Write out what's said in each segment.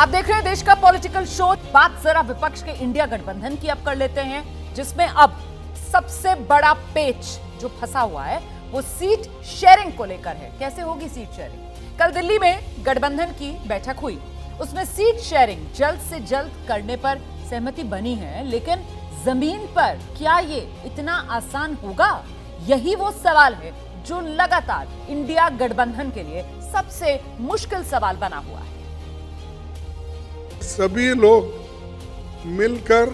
आप देख रहे हैं देश का पॉलिटिकल शो। बात जरा विपक्ष के इंडिया गठबंधन की अब कर लेते हैं, जिसमें अब सबसे बड़ा पेच जो फंसा हुआ है वो सीट शेयरिंग को लेकर है। कैसे होगी सीट शेयरिंग? कल दिल्ली में गठबंधन की बैठक हुई, उसमें सीट शेयरिंग जल्द से जल्द करने पर सहमति बनी है, लेकिन जमीन पर क्या ये इतना आसान होगा? यही वो सवाल है जो लगातार इंडिया गठबंधन के लिए सबसे मुश्किल सवाल बना हुआ है। सभी लोग मिलकर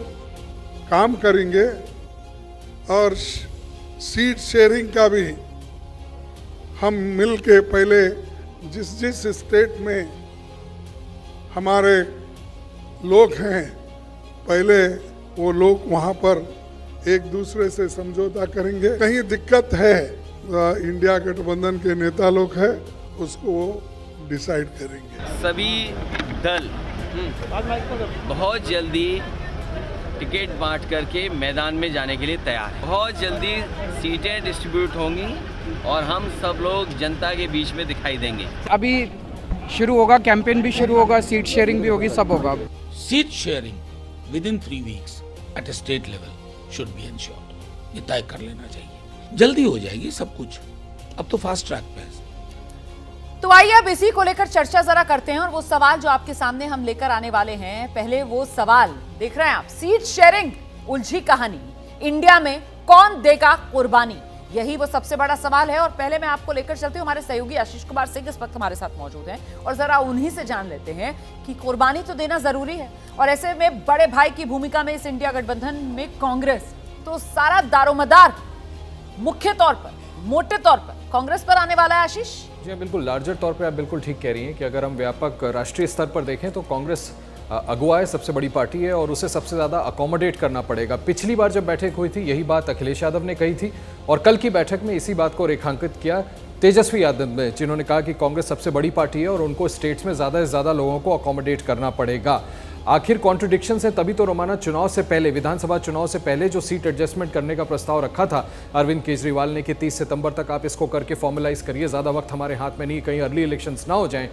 काम करेंगे और सीट शेयरिंग का भी हम मिलके पहले जिस स्टेट में हमारे लोग हैं, पहले वो लोग वहाँ पर एक दूसरे से समझौता करेंगे। कहीं दिक्कत है, इंडिया गठबंधन के नेता लोग हैं, उसको वो डिसाइड करेंगे। सभी दल बहुत जल्दी टिकट बांट करके मैदान में जाने के लिए तैयार है। बहुत जल्दी सीटें डिस्ट्रीब्यूट होंगी और हम सब लोग जनता के बीच में दिखाई देंगे। अभी शुरू होगा, कैंपेन भी शुरू होगा, सीट शेयरिंग भी होगी, सब होगा। Seat sharing with in 3 weeks at a state level should be ensured. ये तय कर लेना चाहिए, जल्दी हो जाएगी सब कुछ। अब तो फास्ट ट्रैक पे है। तो आइए अब इसी को लेकर चर्चा जरा करते हैं, और वो सवाल जो आपके सामने हम लेकर आने वाले हैं। पहले वो सवाल देख रहे हैं आप, सीट शेयरिंग उलझी कहानी, इंडिया में कौन देगा कुर्बानी? यही वो सबसे बड़ा सवाल है। और पहले मैं आपको लेकर चलती हूँ, हमारे सहयोगी आशीष कुमार सिंह इस वक्त हमारे साथ मौजूद हैं, और जरा उन्हीं से जान लेते हैं कि कुर्बानी तो देना जरूरी है, और ऐसे में बड़े भाई की भूमिका में इस इंडिया गठबंधन में कांग्रेस, तो सारा दारोमदार मुख्य तौर पर, मोटे तौर पर कांग्रेस पर आने वाला है। आशीष जी हाँ, बिल्कुल लार्जर तौर पे आप बिल्कुल ठीक कह रही हैं कि अगर हम व्यापक राष्ट्रीय स्तर पर देखें तो कांग्रेस अगुवा है, सबसे बड़ी पार्टी है, और उसे सबसे ज़्यादा अकोमोडेट करना पड़ेगा। पिछली बार जब बैठक हुई थी यही बात अखिलेश यादव ने कही थी, और कल की बैठक में इसी बात को रेखांकित किया तेजस्वी यादव ने, जिन्होंने कहा कि कांग्रेस सबसे बड़ी पार्टी है और उनको स्टेट्स में ज़्यादा से ज़्यादा लोगों को अकोमोडेट करना पड़ेगा। आखिर कॉन्ट्रडिक्शन है, तभी तो रोमाना चुनाव से पहले, विधानसभा चुनाव से पहले जो सीट एडजस्टमेंट करने का प्रस्ताव रखा था अरविंद केजरीवाल ने कि 30 सितंबर तक आप इसको करके फॉर्मलाइज करिए, ज़्यादा वक्त हमारे हाथ में नहीं, कहीं अर्ली इलेक्शंस ना हो जाएं,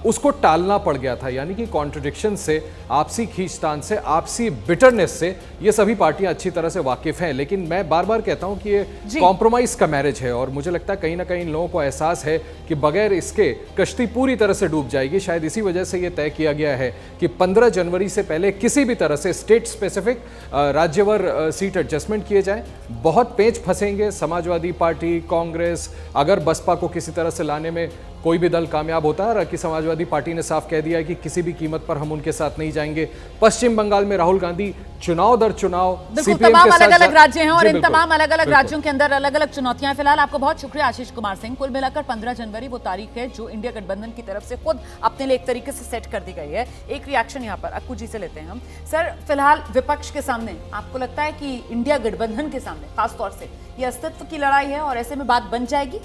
उसको टालना पड़ गया था। यानी कि कॉन्ट्रडिक्शन से, आपसी खींचतान से, आपसी बिटरनेस से ये सभी पार्टियां अच्छी तरह से वाकिफ हैं। लेकिन मैं बार बार कहता हूं कि ये कॉम्प्रोमाइज़ का मैरिज है, और मुझे लगता है कहीं ना कहीं इन लोगों को एहसास है कि बगैर इसके कश्ती पूरी तरह से डूब जाएगी। शायद इसी वजह से ये तय किया गया है कि 15 जनवरी से पहले किसी भी तरह से स्टेट स्पेसिफिक राज्यवर सीट एडजस्टमेंट किए जाएं। बहुत पेच फंसेंगे समाजवादी पार्टी, कांग्रेस, अगर बसपा को किसी तरह से लाने में कोई भी दल कामयाब होता है, कि समाजवादी पार्टी ने साफ कह दिया है कि किसी भी कीमत पर हम उनके साथ नहीं जाएंगे। पश्चिम बंगाल में राहुल गांधी चुनाव दर चुनाव तमाम अलग अलग राज्य हैं, और इन तमाम अलग अलग राज्यों के अंदर अलग अलग चुनौतियां हैं। फिलहाल आपको बहुत शुक्रिया आशीष कुमार सिंह। कुल मिलाकर 15 जनवरी वो तारीख है जो इंडिया गठबंधन की तरफ से खुद अपने लिए एक तरीके से सेट कर दी गई है। एक रिएक्शन यहाँ पर अक्कू जी से लेते हैं हम। सर, फिलहाल विपक्ष के सामने आपको लगता है कि इंडिया गठबंधन के सामने खासतौर से ये अस्तित्व की लड़ाई है, और ऐसे में बात बन जाएगी?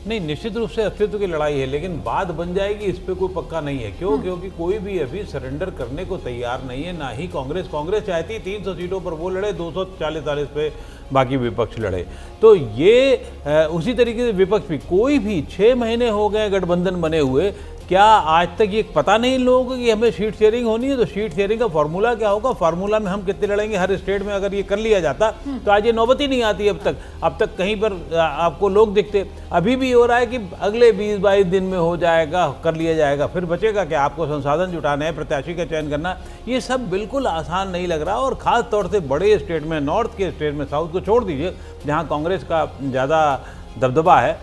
नहीं, निश्चित रूप से अस्तित्व की लड़ाई है, लेकिन बात बन जाएगी इस पे कोई पक्का नहीं है। क्यों? क्योंकि कोई भी अभी सरेंडर करने को तैयार नहीं है, ना ही कांग्रेस। कांग्रेस चाहती 300 सीटों पर वो लड़े, 240 पे बाकी विपक्ष लड़े। तो ये उसी तरीके से विपक्ष भी, कोई भी 6 महीने हो गए गठबंधन बने हुए, क्या आज तक ये पता नहीं लोगों को कि हमें सीट शेयरिंग होनी है? तो सीट शेयरिंग का फॉर्मूला क्या होगा, फार्मूला में हम कितने लड़ेंगे हर स्टेट में, अगर ये कर लिया जाता तो आज ये नौबत ही नहीं आती। अब तक कहीं पर आपको लोग दिखते। अभी भी हो रहा है कि अगले 20-22 दिन में हो जाएगा, कर लिया जाएगा, फिर बचेगा क्या? आपको संसाधन जुटाने हैं, प्रत्याशी का चयन करना, ये सब बिल्कुल आसान नहीं लग रहा। और ख़ास तौर से बड़े स्टेट में, नॉर्थ के स्टेट में, साउथ को छोड़ दीजिए जहाँ कांग्रेस का ज़्यादा दबदबा है,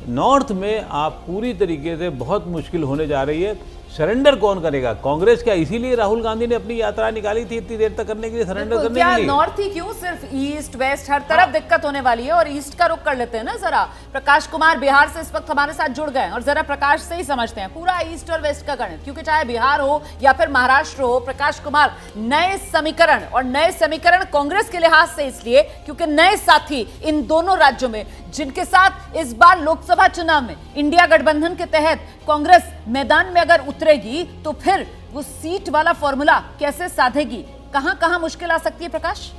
नॉर्थ में आप पूरी तरीके से बहुत मुश्किल होने जा रही है। सरेंडर कौन करेगा? कांग्रेस क्या? इसीलिए राहुल गांधी ने अपनी यात्रा निकाली थी इतनी देर तक करने के लिए, सरेंडर करने के लिए। नॉर्थ ही क्यों, सिर्फ ईस्ट वेस्ट हर तरफ दिक्कत होने वाली है। और ईस्ट का रुख कर लेते हैं ना जरा। प्रकाश कुमार बिहार से इस वक्त हमारे साथ जुड़ गए, और जरा प्रकाश से ही समझते हैं पूरा ईस्ट और वेस्ट का गणित, क्योंकि चाहे बिहार हो या फिर महाराष्ट्र हो, प्रकाश कुमार, नए समीकरण, और नए समीकरण कांग्रेस के लिहाज से इसलिए क्योंकि नए साथी इन दोनों राज्यों में, जिनके साथ इस बार लोकसभा चुनाव में इंडिया गठबंधन के तहत कांग्रेस मैदान में अगर उतरेगी तो फिर वो सीट वाला फॉर्मूला कैसे साधेगी? कहां कहां मुश्किल आ सकती है प्रकाश?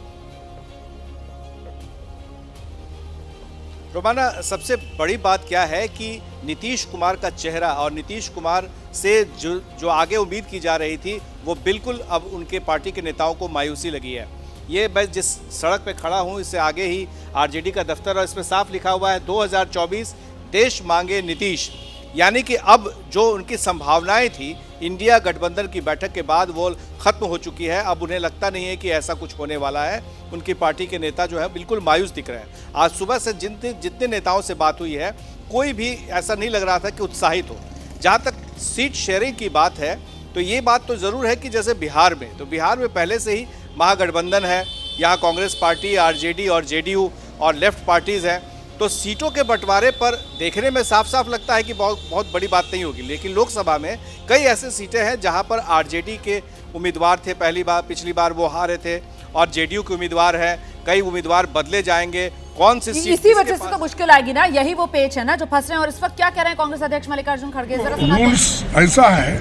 रोमाना, सबसे बड़ी बात क्या है कि नीतीश कुमार का चेहरा और नीतीश कुमार से जो आगे उम्मीद की जा रही थी वो बिल्कुल अब उनके पार्टी के नेताओं को मायूसी लगी है। ये मैं जिस सड़क पे खड़ा हूँ इससे आगे ही आरजेडी का दफ्तर और इसमें साफ लिखा हुआ है 2024 देश मांगे नीतीश। यानी कि अब जो उनकी संभावनाएं थी इंडिया गठबंधन की बैठक के बाद वो खत्म हो चुकी है। अब उन्हें लगता नहीं है कि ऐसा कुछ होने वाला है। उनकी पार्टी के नेता जो है बिल्कुल मायूस दिख रहे हैं। आज सुबह से जितने नेताओं से बात हुई है कोई भी ऐसा नहीं लग रहा था कि उत्साहित हो। जहाँ तक सीट शेयरिंग की बात है तो ये बात तो ज़रूर है कि जैसे बिहार में पहले से ही महागठबंधन है, यहाँ कांग्रेस पार्टी, आरजेडी और जेडीयू और लेफ्ट पार्टीज़ हैं, तो सीटों के बंटवारे पर देखने में साफ साफ लगता है कि बहुत बड़ी बात नहीं होगी। लेकिन लोकसभा में कई ऐसे सीटें हैं जहां पर आरजेडी के उम्मीदवार थे पिछली बार वो हारे थे और जेडीयू के उम्मीदवार हैं। कई उम्मीदवार बदले जाएंगे। कौन सी सीट इसी वजह से तो मुश्किल आएगी ना, यही वो पेच है ना जो फंस रहे हैं। और इस वक्त क्या कह रहे हैं कांग्रेस अध्यक्ष मल्लिकार्जुन खड़गे, जरा सुनाते हैं। रूल्स ऐसा है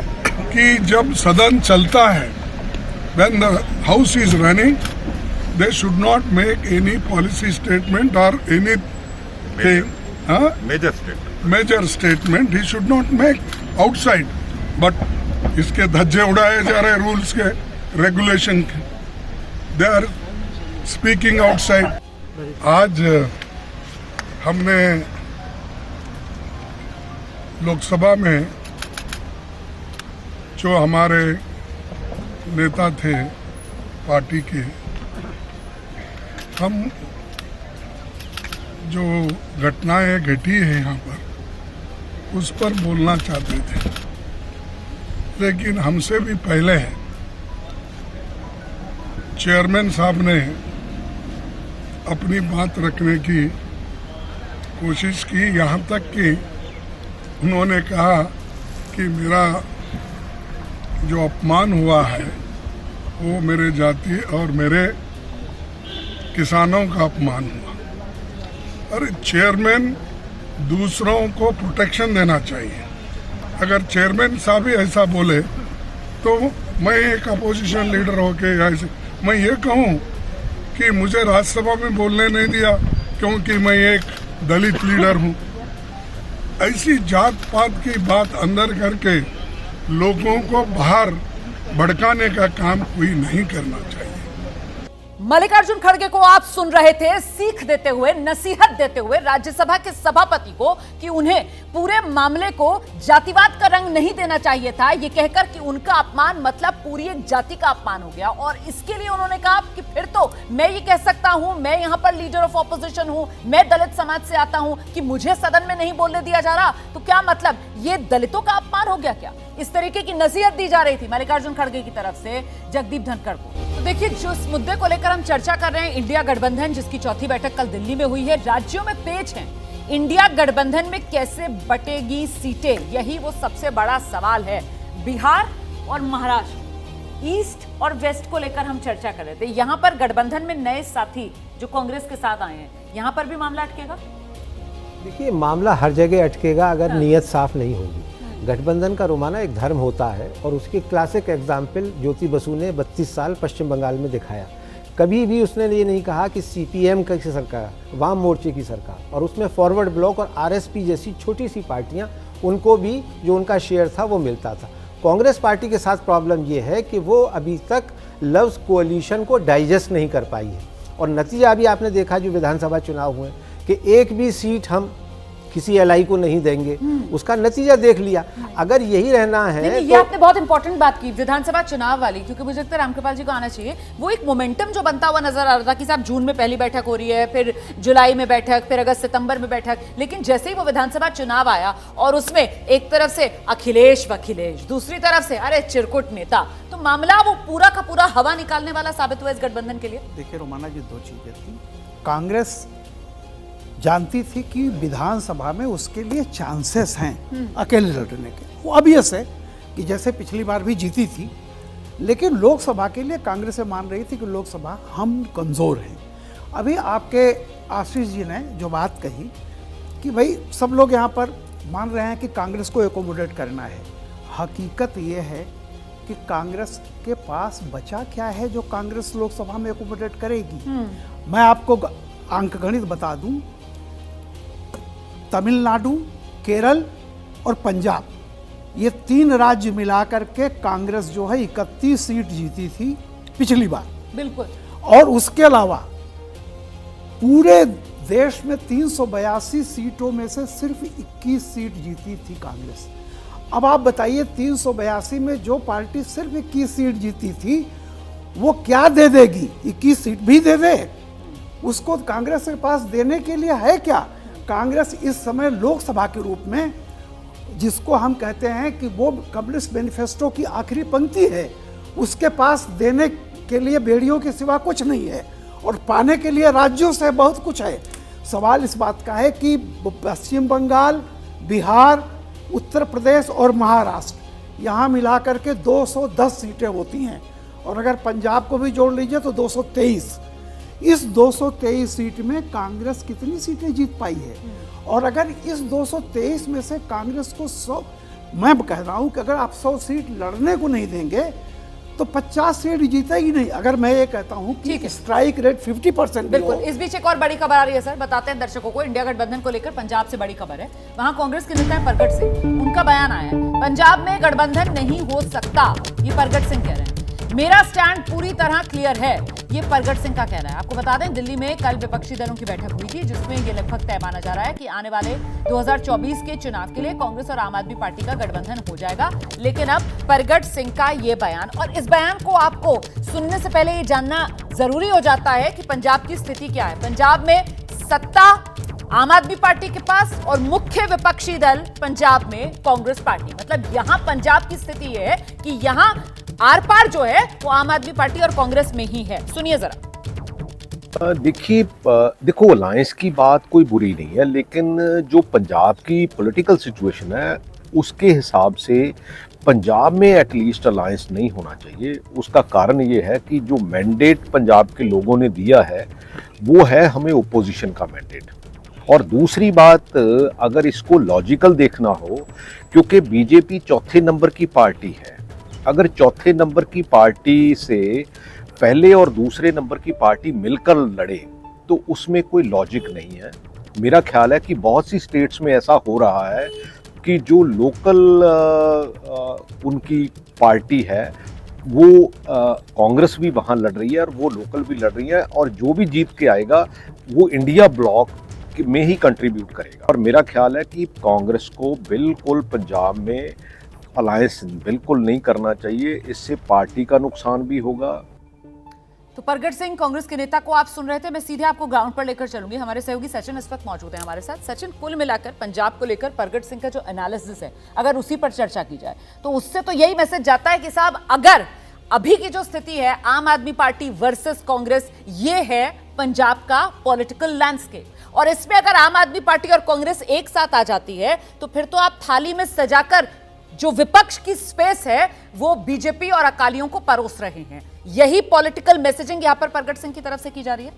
कि जब सदन चलता है, when the house is running, they should not make any policy statement or anything. Major statement he should not make outside. But इसके धज्जे उड़ाए जा रहे रूल्स के, रेगुलेशन के। They are speaking outside. आज हमने लोकसभा में जो हमारे नेता थे पार्टी के, हम जो घटनाएं घटी है यहाँ पर उस पर बोलना चाहते थे, लेकिन हमसे भी पहले चेयरमैन साहब ने अपनी बात रखने की कोशिश की। यहाँ तक कि उन्होंने कहा कि मेरा जो अपमान हुआ है वो मेरे जाति और मेरे किसानों का अपमान हुआ। अरे चेयरमैन दूसरों को प्रोटेक्शन देना चाहिए। अगर चेयरमैन साहब ही ऐसा बोले तो मैं एक अपोजिशन लीडर होके ऐसे मैं ये कहूँ कि मुझे राज्यसभा में बोलने नहीं दिया क्योंकि मैं एक दलित लीडर हूँ। ऐसी जात पात की बात अंदर करके लोगों को बाहर भड़काने का काम कोई नहीं करना चाहिए। मल्लिकार्जुन खड़गे को आप सुन रहे थे सीख देते हुए, नसीहत देते हुए राज्यसभा के सभापति को कि उन्हें पूरे मामले को जातिवाद का रंग नहीं देना चाहिए था, ये कहकर कि उनका अपमान मतलब पूरी एक जाति का अपमान हो गया। और इसके लिए उन्होंने कहा कि फिर तो मैं ये कह सकता हूं, मैं यहां पर लीडर ऑफ ऑपोजिशन हूं, मैं दलित समाज से आता हूं, कि मुझे सदन में नहीं बोलने दिया जा रहा, तो क्या मतलब ये दलितों का अपमान हो गया क्या? इस तरीके की नसीहत दी जा रही थी मल्लिकार्जुन खड़गे की तरफ से जगदीप धनखड़ को। तो देखिए, जो इस मुद्दे को लेकर हम चर्चा कर रहे हैं, इंडिया गठबंधन जिसकी चौथी बैठक कल दिल्ली में हुई है, राज्यों में पेच है, इंडिया गठबंधन में कैसे बटेगी सीटें, यही वो सबसे बड़ा सवाल है। बिहार और महाराष्ट्र, ईस्ट और वेस्ट को लेकर हम चर्चा कर रहे थे। यहां पर गठबंधन में नए साथी जो कांग्रेस के साथ आए हैं, यहां पर भी मामला अटकेगा? देखिए, मामला हर जगह अटकेगा अगर नीयत साफ नहीं होगी। गठबंधन का रोमाना एक धर्म होता है और उसकी क्लासिक एग्जाम्पल ज्योति बसु ने 32 साल पश्चिम बंगाल में दिखाया। कभी भी उसने ये नहीं कहा कि सीपीएम की सरकार, वाम मोर्चे की सरकार, और उसमें फॉरवर्ड ब्लॉक और आरएसपी जैसी छोटी सी पार्टियां, उनको भी जो उनका शेयर था वो मिलता था। कांग्रेस पार्टी के साथ प्रॉब्लम ये है कि वो अभी तक लव्स कोalition को डाइजेस्ट नहीं कर पाई है। और नतीजा अभी आपने देखा जो विधानसभा चुनाव हुए कि एक भी सीट हम किसी एलआई को नहीं देंगे, उसका नतीजा देख लिया। अगर यही रहना है नहीं, ये आपने बहुत इंपॉर्टेंट बात की विधानसभा चुनाव वाली, क्योंकि मुझे लगता है रामकृपाल जी को आना चाहिए। वो एक मोमेंटम जो बनता हुआ नजर आ रहा था कि साहब जून में पहली बैठक हो रही है, फिर जुलाई में बैठक, फिर अगस्त सितंबर में बैठक, लेकिन जैसे ही वो विधानसभा चुनाव आया और उसमें एक तरफ से अखिलेश वखिलेश, दूसरी तरफ से अरे चिरकुट नेता, तो मामला वो पूरा का पूरा हवा निकालने वाला साबित हुआ इस गठबंधन के लिए। देखिए रोमाना जी, दो चीजें थी। कांग्रेस जानती थी कि विधानसभा में उसके लिए चांसेस हैं अकेले लड़ने के। वो ऑब्वियस है कि जैसे पिछली बार भी जीती थी, लेकिन लोकसभा के लिए कांग्रेस से मान रही थी कि लोकसभा हम कमज़ोर हैं। अभी आपके आशीष जी ने जो बात कही कि भाई सब लोग यहाँ पर मान रहे हैं कि कांग्रेस को एकोमोडेट करना है, हकीकत ये है कि कांग्रेस के पास बचा क्या है जो कांग्रेस लोकसभा में एकोमोडेट करेगी। मैं आपको अंकगणित बता दूं, तमिलनाडु, केरल और पंजाब, ये 3 राज्य मिलाकर के कांग्रेस जो है 31 सीट जीती थी पिछली बार, बिल्कुल। और उसके अलावा पूरे देश में 382 सीटों में से सिर्फ 21 सीट जीती थी कांग्रेस। अब आप बताइए 382 में जो पार्टी सिर्फ 21 सीट जीती थी वो क्या दे देगी? 21 सीट भी दे दे, उसको कांग्रेस के पास देने के लिए है क्या? कांग्रेस इस समय लोकसभा के रूप में, जिसको हम कहते हैं कि वो कम्युनिस्ट मैनिफेस्टो की आखिरी पंक्ति है, उसके पास देने के लिए बेड़ियों के सिवा कुछ नहीं है, और पाने के लिए राज्यों से बहुत कुछ है। सवाल इस बात का है कि पश्चिम बंगाल, बिहार, उत्तर प्रदेश और महाराष्ट्र यहाँ मिलाकर के 210 सीटें होती हैं, और अगर पंजाब को भी जोड़ लीजिए तो 223। इस 223 सीट में कांग्रेस कितनी सीटें जीत पाई है? और अगर इस 223 में से कांग्रेस को 100, मैं कह रहा हूं कि अगर आप 100 सीट लड़ने को नहीं देंगे तो 50 सीट जीतेगी नहीं। अगर मैं ये कहता हूं कि स्ट्राइक रेट 50% बिल्कुल। इस बीच एक और बड़ी खबर आ रही है सर, बताते हैं दर्शकों को। इंडिया गठबंधन को लेकर पंजाब से बड़ी खबर है। वहां कांग्रेस के नेता प्रगट सिंह, उनका बयान आया है, पंजाब में गठबंधन नहीं हो सकता, ये प्रगट सिंह कह रहे हैं। मेरा स्टैंड पूरी तरह क्लियर है, ये प्रगट सिंह का कहना है। आपको बता दें, दिल्ली में कल विपक्षी दलों की बैठक हुई थी, जिसमें ये लगभग तय माना जा रहा है कि आने वाले 2024 के चुनाव के लिए कांग्रेस और आम आदमी पार्टी का गठबंधन हो जाएगा। लेकिन अब प्रगट सिंह का ये बयान, और इस बयान को आपको सुनने से पहले ये जानना जरूरी हो जाता है कि पंजाब की स्थिति क्या है। पंजाब में सत्ता आम आदमी पार्टी के पास और मुख्य विपक्षी दल पंजाब में कांग्रेस पार्टी। मतलब यहां पंजाब की स्थिति ये है कि यहां आर पार जो है वो आम आदमी पार्टी और कांग्रेस में ही है। सुनिए जरा। देखिए, देखो, अलायंस की बात कोई बुरी नहीं है, लेकिन जो पंजाब की पॉलिटिकल सिचुएशन है उसके हिसाब से पंजाब में एटलीस्ट अलायंस नहीं होना चाहिए। उसका कारण ये है कि जो मैंडेट पंजाब के लोगों ने दिया है वो है हमें ओपोजिशन का मैंडेट। और दूसरी बात, अगर इसको लॉजिकल देखना हो, क्योंकि बीजेपी चौथे नंबर की पार्टी है, अगर चौथे नंबर की पार्टी से पहले और दूसरे नंबर की पार्टी मिलकर लड़े तो उसमें कोई लॉजिक नहीं है। मेरा ख्याल है कि बहुत सी स्टेट्स में ऐसा हो रहा है कि जो लोकल उनकी पार्टी है वो कांग्रेस भी वहाँ लड़ रही है और वो लोकल भी लड़ रही है, और जो भी जीत के आएगा वो इंडिया ब्लॉक में ही कंट्रीब्यूट करेगा। और मेरा ख्याल है कि कांग्रेस को बिल्कुल पंजाब में अलायंस बिल्कुल नहीं करना चाहिए, इससे पार्टी का नुकसान भी होगा। तो प्रगट सिंह कांग्रेस के नेता को आप सुन रहे थे। मैं सीधे आपको ग्राउंड पर लेकर चलूंगी। हमारे सहयोगी सचिन इस वक्त मौजूद है हमारे साथ। सचिन, कुल मिलाकर पंजाब को लेकर प्रगट सिंह का जो एनालिसिस है, अगर उसी पर चर्चा की जाए तो उससे तो यही मैसेज जाता है कि साहब, अगर अभी की जो स्थिति है आम आदमी पार्टी वर्सेस कांग्रेस, ये है पंजाब का पॉलिटिकल लैंडस्केप, और इसमें अगर आम आदमी पार्टी और कांग्रेस एक साथ आ जाती है तो फिर तो आप थाली में सजाकर जो विपक्ष की स्पेस है वो बीजेपी और अकालियों को परोस रहे हैं। यही पॉलिटिकल मैसेजिंग यहां पर प्रगट सिंह की तरफ से की जा रही है।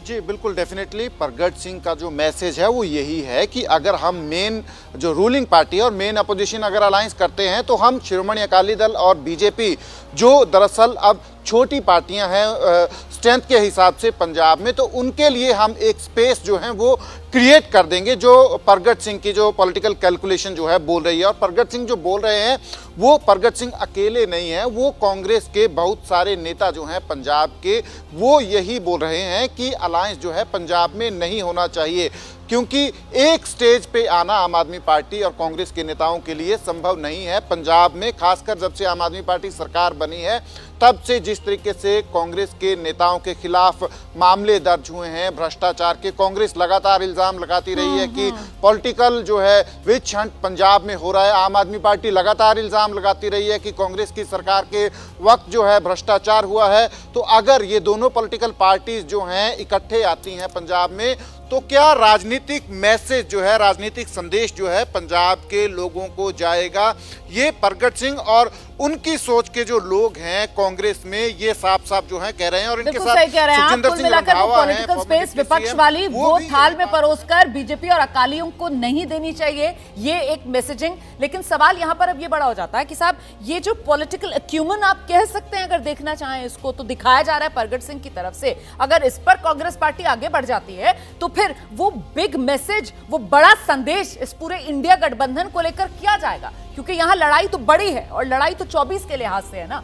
जी बिल्कुल, डेफिनेटली प्रगट सिंह का जो मैसेज है वो यही है कि अगर हम मेन जो रूलिंग पार्टी और मेन अपोजिशन अगर अलायंस करते हैं तो हम शिरोमणि अकाली दल और बीजेपी, जो दरअसल अब छोटी पार्टियां हैं स्ट्रेंथ के हिसाब से पंजाब में, तो उनके लिए हम एक स्पेस जो है वो क्रिएट कर देंगे, जो प्रगट सिंह की जो पॉलिटिकल कैलकुलेशन जो है बोल रही है। और प्रगट सिंह जो बोल रहे हैं वो प्रगट सिंह अकेले नहीं हैं, वो कांग्रेस के बहुत सारे नेता जो हैं पंजाब के, वो यही बोल रहे हैं कि अलायंस जो है पंजाब में नहीं होना चाहिए, क्योंकि एक स्टेज पे आना आम आदमी पार्टी और कांग्रेस के नेताओं के लिए संभव नहीं है पंजाब में। खासकर जब से आम आदमी पार्टी सरकार बनी है तब से जिस तरीके से कांग्रेस के नेताओं के खिलाफ मामले दर्ज हुए हैं भ्रष्टाचार के, कांग्रेस लगातार इल्जाम लगाती रही है कि पॉलिटिकल जो है विच हंट पंजाब में हो रहा है। आम आदमी पार्टी लगातार इल्जाम लगाती रही है कि कांग्रेस की सरकार के वक्त जो है भ्रष्टाचार हुआ है। तो अगर ये दोनों पॉलिटिकल पार्टीज जो हैं इकट्ठे आती हैं पंजाब में, तो क्या राजनीतिक मैसेज जो है, राजनीतिक संदेश जो है पंजाब के लोगों को जाएगा, ये प्रगट सिंह और उनकी सोच के जो लोग हैं कांग्रेस में ये साफ साफ जो है कह रहे हैं। और इनके बिल्कुल साथ सही कह रहे हैं आप। सुखजिंदर कुल सिंह मिलाकर वो रंधावा हैं, पॉलिटिकल फॉर्मर स्पेस डिप्टी विपक्ष सीएम, वाली वो भी थाल ये में बात- परोसकर बीजेपी और अकालियों को नहीं देनी चाहिए, ये एक मैसेजिंग। लेकिन सवाल यहां पर अब ये बड़ा हो जाता है कि साहब ये जो पॉलिटिकल एक्यूमन आप कह सकते हैं, अगर देखना चाहें इसको, तो दिखाया जा रहा है परगट सिंह की तरफ से। अगर इस पर कांग्रेस पार्टी आगे बढ़ जाती है तो फिर वो बिग मैसेज, वो बड़ा संदेश इस पूरे इंडिया गठबंधन को लेकर किया जाएगा, क्योंकि यहां लड़ाई तो बड़ी है और लड़ाई तो 24 के लिहाज से है ना।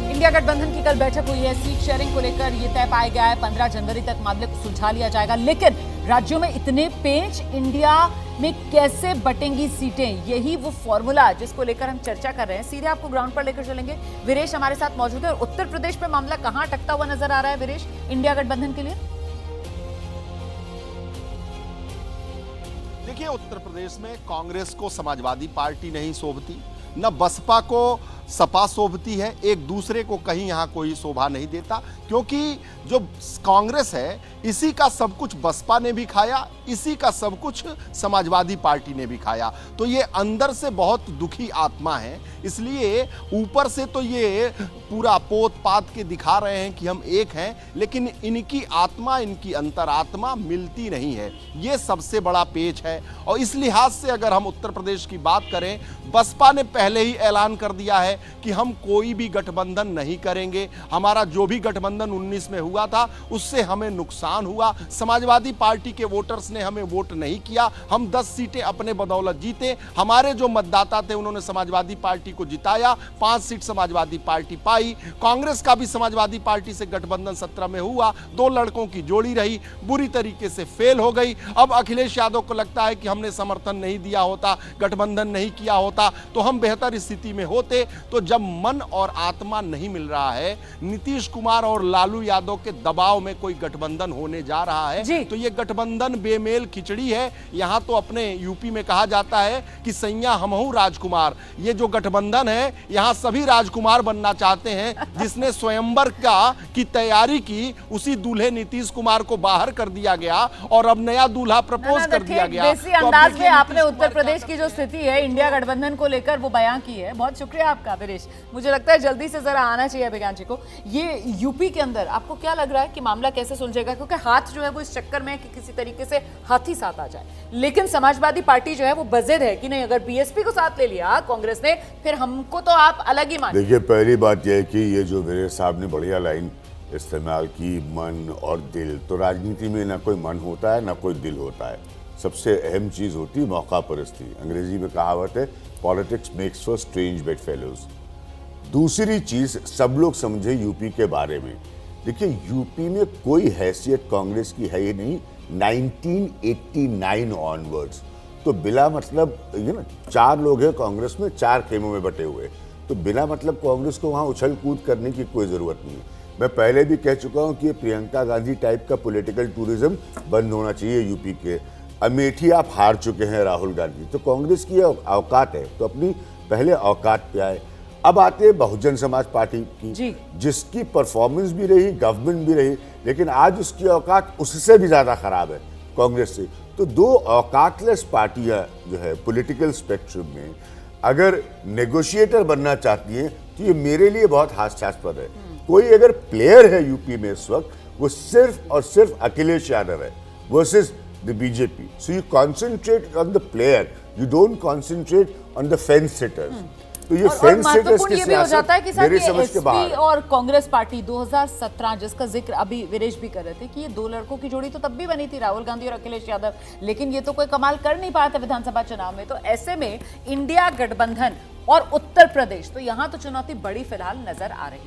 इंडिया गठबंधन की कल बैठक हुई है, सीट शेयरिंग को लेकर यह तय पाया गया है 15 जनवरी तक मामले को सुलझा लिया जाएगा। लेकिन राज्यों में इतने पेंच, इंडिया में कैसे बटेंगी सीटें, यही वो फॉर्मूला जिसको लेकर हम चर्चा कर रहे हैं। सीधे आपको ग्राउंड पर लेकर चलेंगे, वीरेश हमारे साथ मौजूद है। और उत्तर प्रदेश में मामला कहां अटकता हुआ नजर आ रहा है वीरेश, इंडिया गठबंधन के लिए? देखिए, उत्तर प्रदेश में कांग्रेस को समाजवादी पार्टी नहीं शोभती, न बसपा को सपा शोभती है, एक दूसरे को कहीं यहाँ कोई शोभा नहीं देता, क्योंकि जो कांग्रेस है इसी का सब कुछ बसपा ने भी खाया, इसी का सब कुछ समाजवादी पार्टी ने भी खाया। तो ये अंदर से बहुत दुखी आत्मा है, इसलिए ऊपर से तो ये पूरा पोत पात के दिखा रहे हैं कि हम एक हैं, लेकिन इनकी आत्मा, इनकी अंतरात्मा मिलती नहीं है। ये सबसे बड़ा पेच है। और इस लिहाज से अगर हम उत्तर प्रदेश की बात करें, बसपा ने पहले ही ऐलान कर दिया है कि हम कोई भी गठबंधन नहीं करेंगे, हमारा जो भी गठबंधन 19 में हुआ था उससे हमें नुकसान हुआ, समाजवादी पार्टी के वोटर्स ने हमें वोट नहीं किया, हम 10 सीटें अपने बदौलत जीते, हमारे जो मतदाता थे उन्होंने समाजवादी पार्टी को जिताया, 5 सीट समाजवादी पार्टी पाई। कांग्रेस का भी समाजवादी पार्टी से गठबंधन 17 में हुआ, 2 लड़कों की जोड़ी रही, बुरी तरीके से फेल हो गई। अब अखिलेश यादव को लगता है कि हमने समर्थन नहीं दिया होता, गठबंधन नहीं किया होता तो हम बेहतर स्थिति में होते। तो जब मन और आत्मा नहीं मिल रहा है, नीतीश कुमार और लालू यादव के दबाव में कोई गठबंधन होने जा रहा है, तो ये गठबंधन बेमेल खिचड़ी है। यहां तो अपने यूपी में कहा जाता है कि सैया हमहू राजकुमार, ये जो गठबंधन है यहां सभी राजकुमार बनना चाहते हैं। जिसने स्वयंवर की तैयारी की उसी दूल्हे नीतीश कुमार को बाहर कर दिया गया और अब नया दूल्हा प्रपोज कर दिया गया। देसी अंदाज में आपने उत्तर प्रदेश की जो स्थिति है इंडिया गठबंधन को लेकर वो बयां की है, बहुत शुक्रिया आपका वीरेश। मुझे लगता है जल्दी से जरा आना चाहिए अभिज्ञान जी को। ये यूपी के अंदर आपको क्या लग रहा है कि मामला कैसे सुलझेगा, क्योंकि हाथ जो है वो इस चक्कर में है कि किसी तरीके से हाथ ही साथ आ जाए, लेकिन समाजवादी पार्टी जो है वो बज़िद है कि नहीं, अगर बीएसपी को साथ ले लिया कांग्रेस ने फिर हमको तो आप अलग ही मानिए। देखिए, पहली बात यह है कि ये जो वीरेश साहब ने बढ़िया लाइन इस्तेमाल की, मन और दिल, तो राजनीति में ना कोई मन होता है ना कोई दिल होता है, सबसे अहम चीज होती है मौका परस्ती। अंग्रेजी में कहावत है, politics makes for strange bed fellows. दूसरी चीज सब लोग समझे यूपी के बारे में। देखिए, यूपी में कोई हैसियत कांग्रेस की है ही नहीं 1989 ऑनवर्ड्स। तो बिला मतलब ये ना 4 लोग हैं कांग्रेस में, 4 खेमों में बटे हुए, तो बिना मतलब कांग्रेस को वहाँ उछल कूद करने की कोई ज़रूरत नहीं है। मैं पहले भी कह चुका हूँ कि प्रियंका गांधी टाइप का पॉलिटिकल टूरिज्म बंद होना चाहिए यूपी के। अमेठी आप हार चुके हैं राहुल गांधी, तो कांग्रेस की औकात है तो अपनी पहले औकात पे आए। अब आते हैं बहुजन समाज पार्टी की, जिसकी परफॉर्मेंस भी रही, गवर्नमेंट भी रही, लेकिन आज उसकी औकात उससे भी ज़्यादा खराब है कांग्रेस से। तो 2 औकातलेस पार्टियां जो है पॉलिटिकल स्पेक्ट्रम में अगर नेगोशिएटर बनना चाहती हैं तो ये मेरे लिए बहुत हास्यास्पद है। कोई अगर प्लेयर है यूपी में इस वक्त, वो सिर्फ और सिर्फ अखिलेश यादव है versus the BJP. So you concentrate on the player, you don't concentrate on the fence seaters. तो ये फेंस सिटर्स की सियासत मेरी समझ के बाहर एसपी और कांग्रेस पार्टी 2017 जिसका जिक्र अभी वीरेश भी कर रहे थे कि ये 2 लड़कों की जोड़ी तो तब भी बनी थी, राहुल गांधी और अखिलेश यादव, लेकिन ये तो कोई कमाल कर नहीं पाया था विधानसभा चुनाव में। तो ऐसे में इंडिया गठबंधन और उत्तर प्रदेश, तो यहां तो चुनौती बड़ी फिलहाल नजर आ रही है।